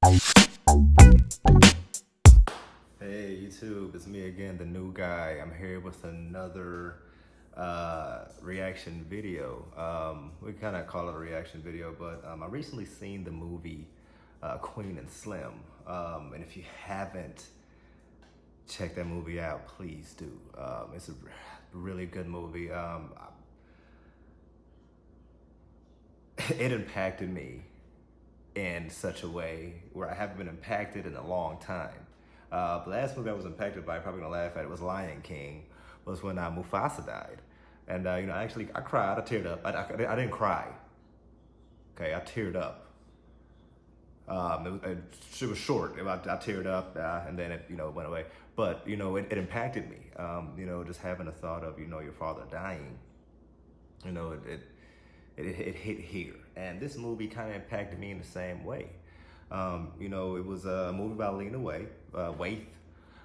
Hey YouTube, it's me again, the new guy. I'm here with another reaction video. We kind of call it a reaction video, but I recently seen the movie Queen and Slim. And if you haven't checked that movie out, please do. It's a really good movie. It impacted me in such a way where I haven't been impacted in a long time. The last movie I was impacted by, probably gonna laugh at it, was Lion King, was when Mufasa died. And I cried, I teared up. I didn't cry, okay, I teared up. It was short. I teared up, and then it, went away. But it impacted me. Just having the thought of your father dying. It hit here, and this movie kind of impacted me in the same way. It was a movie about Lena Waithe.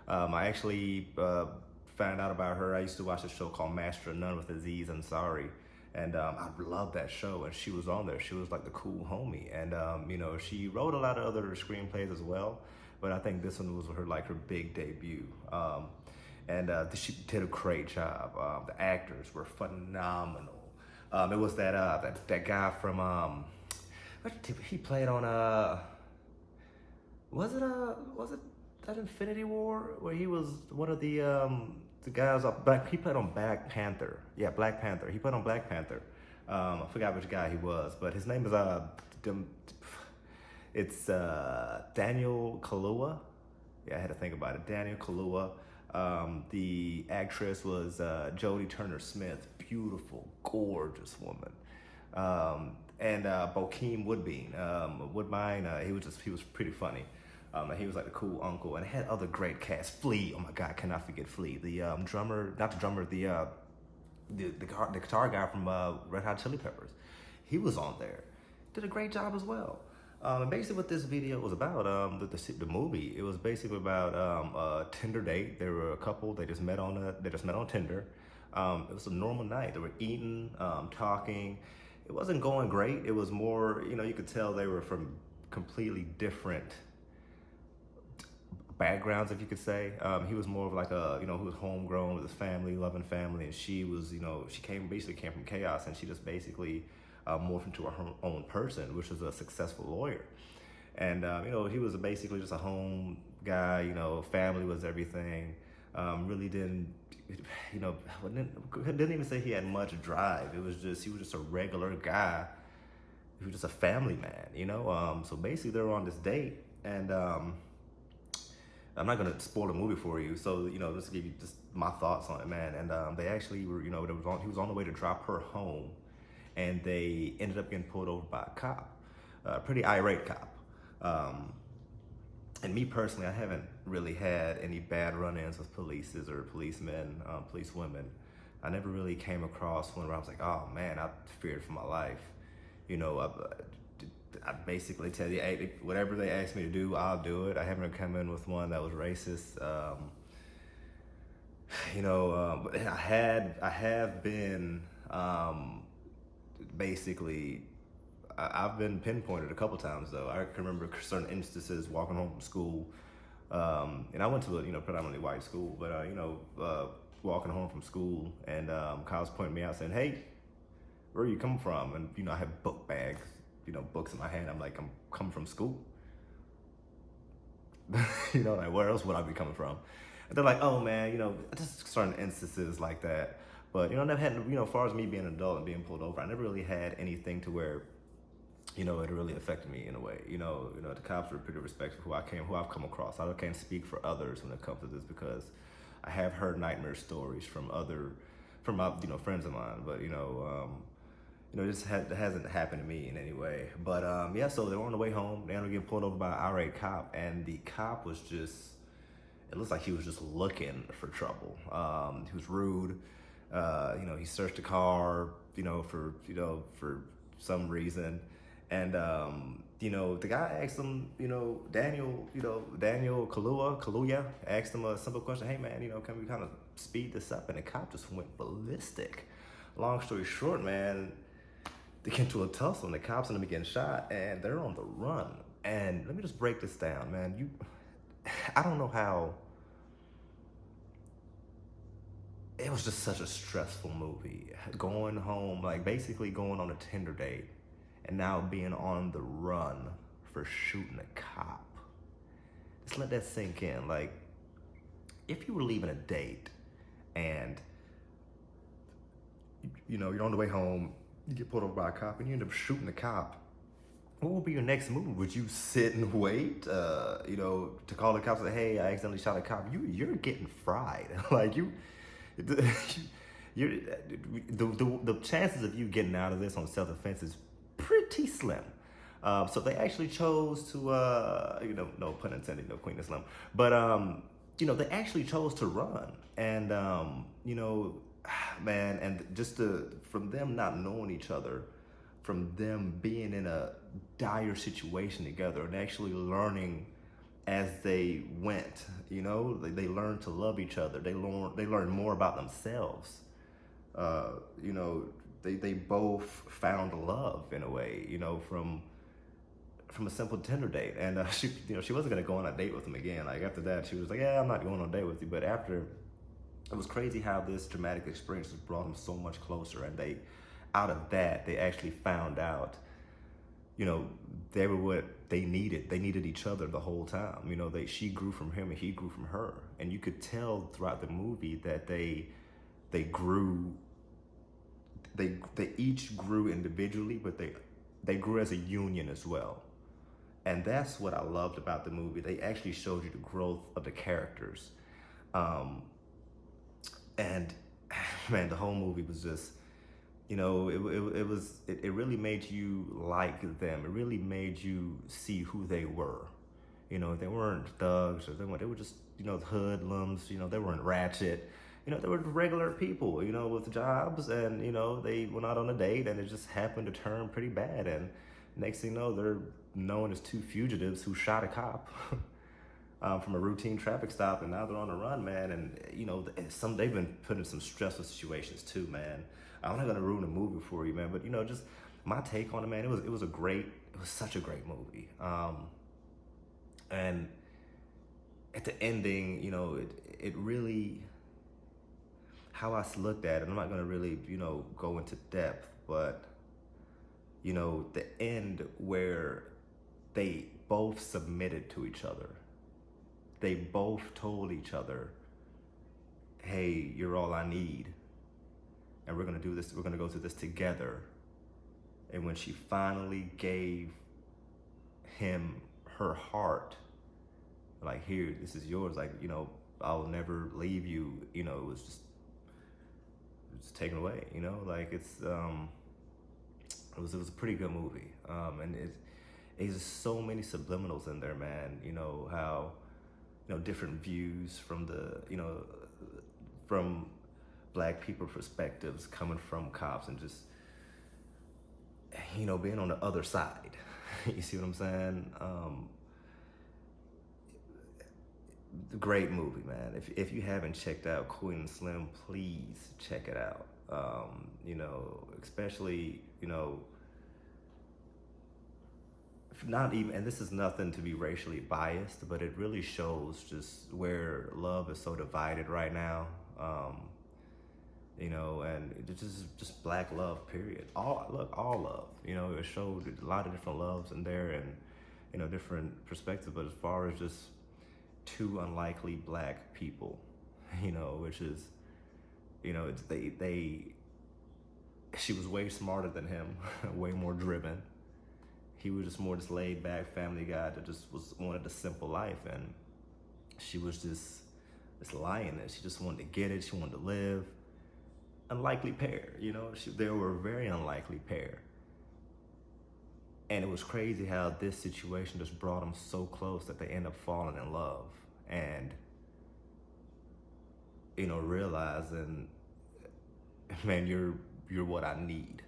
I actually found out about her. I used to watch a show called Master of None with Aziz Ansari, and I loved that show. And she was on there. She was like the cool homie, and she wrote a lot of other screenplays as well. But I think this one was her big debut. And she did a great job. The actors were phenomenal. It was that guy from he played on was it that Infinity War where he was one of the guys up Black, he played on Black Panther. Yeah, Black Panther. He played on Black Panther. I forgot which guy he was, but his name is it's Daniel Kaluuya. Yeah, I had to think about it. Daniel Kaluuya. The actress was Jodie Turner-Smith, beautiful, gorgeous woman. And Bokeem Woodbine, he was pretty funny. He was like the cool uncle, and it had other great cast. Flea, oh my God, cannot forget Flea. The drummer, not the drummer, the guitar guy from Red Hot Chili Peppers. He was on there, did a great job as well. And basically what this video was about, the movie, it was basically about a Tinder date. They were a couple, they just met on Tinder. It was a normal night. They were eating, talking. It wasn't going great. It was more, you could tell they were from completely different backgrounds, if you could say. He was more of like who was homegrown with his family, loving family, and she was, she basically came from chaos, and she just basically morphed into her own person, which was a successful lawyer. And he was basically just a home guy. Family was everything. Really didn't even say he had much drive. He was just a regular guy. He was just a family man. So basically they were on this date, and I'm not gonna spoil the movie for you, so just to give you just my thoughts on it, man. And they actually were, he was on the way to drop her home, and they ended up getting pulled over by a cop, a pretty irate cop. And me personally, I haven't really had any bad run-ins with polices or policemen, policewomen. I never really came across one where I was like, oh man, I feared for my life. I basically tell you, hey, whatever they ask me to do, I'll do it. I haven't come in with one that was racist. But I have been basically. I've been pinpointed a couple times though. I can remember certain instances walking home from school, and I went to a predominantly white school, but walking home from school, and Kyle's pointing me out saying, "Hey, where are you coming from?" And I have book bags, books in my hand. I'm like, I'm coming from school. Like where else would I be coming from? And they're like, oh man, just certain instances like that. But I've never had, as far as me being an adult and being pulled over, I never really had anything to where it really affected me in a way. The cops were pretty respectful who I've come across. I can't speak for others when it comes to this because I have heard nightmare stories from my friends of mine, but it hasn't happened to me in any way. But yeah, so they were on the way home. They ended up getting pulled over by an irate cop, and the cop was just, it looks like he was just looking for trouble. He was rude. He searched the car, for some reason. And the guy asked him, Daniel Kaluuya asked him a simple question. Hey man, can we kind of speed this up? And the cop just went ballistic. Long story short, man, they get into a tussle and the cops end up getting shot, and they're on the run. And let me just break this down, man. I don't know how. It was just such a stressful movie. Going home, like basically going on a Tinder date, and now being on the run for shooting a cop. Just let that sink in. Like, if you were leaving a date and you're on the way home, you get pulled over by a cop, and you end up shooting the cop, what would be your next move? Would you sit and wait, to call the cops and say, hey, I accidentally shot a cop? You're getting fried. Like the chances of you getting out of this on self-defense is pretty slim. So they actually chose to, no pun intended, no Queen of Slim, but they actually chose to run, and man, and from them not knowing each other, from them being in a dire situation together and actually learning as they went, they learned to love each other. They learned more about themselves. They both found love in a way, from a simple Tinder date. And she wasn't gonna go on a date with him again. Like after that, she was like, yeah, I'm not going on a date with you. But after, it was crazy how this dramatic experience has brought them so much closer. And out of that, they actually found out, they were what they needed. They needed each other the whole time. She grew from him and he grew from her. And you could tell throughout the movie that they grew. They each grew individually, but they grew as a union as well. And that's what I loved about the movie. They actually showed you the growth of the characters. And man, the whole movie was just, it really made you like them. It really made you see who they were. They weren't thugs, or they were just, hoodlums. They weren't ratchet. They were regular people, with jobs, and they went out on a date, and it just happened to turn pretty bad. And next thing you know, they're known as two fugitives who shot a cop from a routine traffic stop, and now they're on the run, man. And they've been put in some stressful situations too, man. I'm not gonna ruin the movie for you, man, but just my take on it, man. It was such a great movie. And at the ending, it really, how I looked at it, I'm not gonna really, go into depth, but the end where they both submitted to each other. They both told each other, hey, you're all I need, and we're gonna do this, we're gonna go through this together. And when she finally gave him her heart, like, here, this is yours, like, I'll never leave you, it was just taken away, like it was a pretty good movie. And it's just so many subliminals in there, man. How, different views from from Black people perspectives coming from cops, and just, being on the other side. You see what I'm saying? Great movie, man. If you haven't checked out Queen and Slim, please check it out. Especially, not even, and this is nothing to be racially biased, but it really shows just where love is so divided right now. And it's just Black love, period. All love. It showed a lot of different loves in there, and different perspectives. But as far as just two unlikely Black people, which is, she was way smarter than him, way more driven. He was just more laid back family guy that just wanted a simple life, and she was just this lioness. She just wanted to get it. She wanted to live. Unlikely pair, they were a very unlikely pair. And it was crazy how this situation just brought them so close that they end up falling in love, and realizing, man, you're what I need.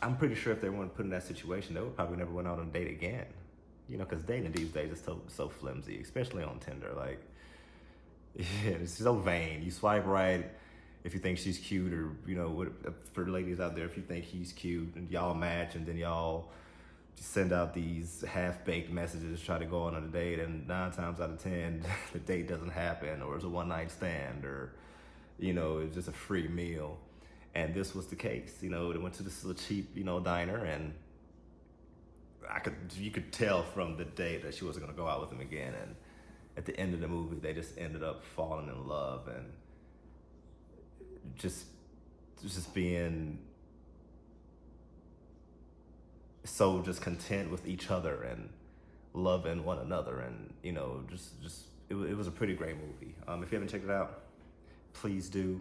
I'm pretty sure if they weren't put in that situation, they would probably never went out on a date again. Because dating these days is so flimsy, especially on Tinder. Like, yeah, it's so vain. You swipe right if you think she's cute, or for ladies out there, if you think he's cute, and y'all match, and then y'all send out these half-baked messages, try to go on a date, and 9 times out of 10, the date doesn't happen, or it's a one-night stand, or, you know, it's just a free meal. And this was the case. You know, they went to this little cheap, you know, diner, and you could tell from the date that she wasn't gonna go out with him again. And at the end of the movie, they just ended up falling in love and just being so just content with each other and loving one another. And, you know, it was a pretty great movie. If you haven't checked it out, please do.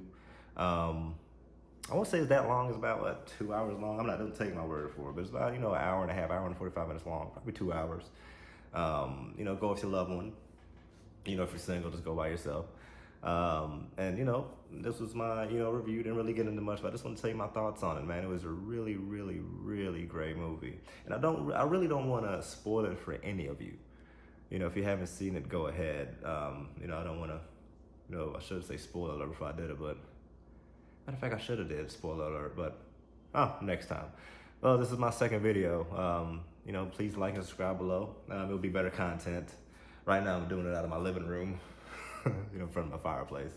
I won't say it's that long. It's about, what, 2 hours long? Don't take my word for it, but it's about, you know, an hour and a half, hour and 45 minutes long, probably 2 hours. You know, go with your loved one. You know, if you're single, just go by yourself. And, you know, this was my, you know, review. Didn't really get into much, but I just want to tell you my thoughts on it, man. It was a really, really, really great movie. And I really don't want to spoil it for any of you. You know, if you haven't seen it, go ahead. You know, I don't want to, you know, I should say spoiler alert before I did it, but matter of fact, I should have did spoiler alert, but next time. Well, this is my second video. You know, please like and subscribe below. It'll be better content. Right now, I'm doing it out of my living room, you know, in front of my fireplace.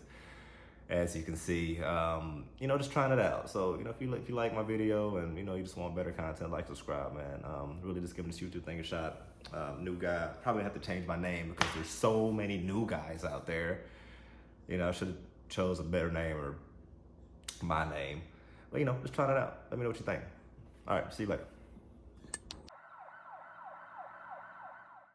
As you can see, you know, just trying it out. So, you know, if you like my video and, you know, you just want better content, like, subscribe, man. Really just giving this YouTube thing a shot. New guy. Probably have to change my name because there's so many new guys out there. You know, I should have chose a better name or my name. But, you know, just trying it out. Let me know what you think. All right, see you later.